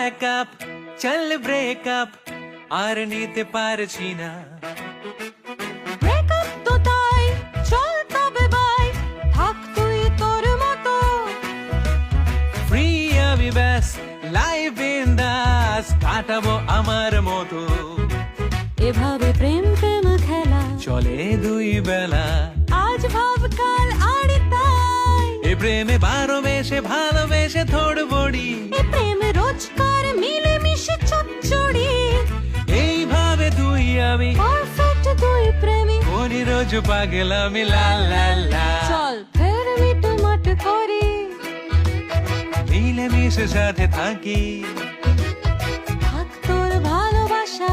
Backup চল breakup আর নিতে পারছি না। ব্রেকআপ তো তাই, চল তবে বাই, থাক তুই তোর মতো। ফ্রি আমি ব্যাস লাইফ বিন্দাস কাটাবো আমার মতো। এভাবে প্রেম প্রেম খেলা চলে দুই বেলা, আজ ভাব কাল আড়ি তাই। এ প্রেমে ভালোবেসে ভালোবেসে থোড় বড়ি, এ প্রেম রোজকার মিলে মিশে চচ্চড়ি। এইভাবে তুই আমি পারফেক্ট দুই প্রেমী, করি রোজ পাগলামি লা লা লা। চল ফের মিটমাট করি, মিলে মিশে সাথে থাকি, থাক তোর ভালোবাসা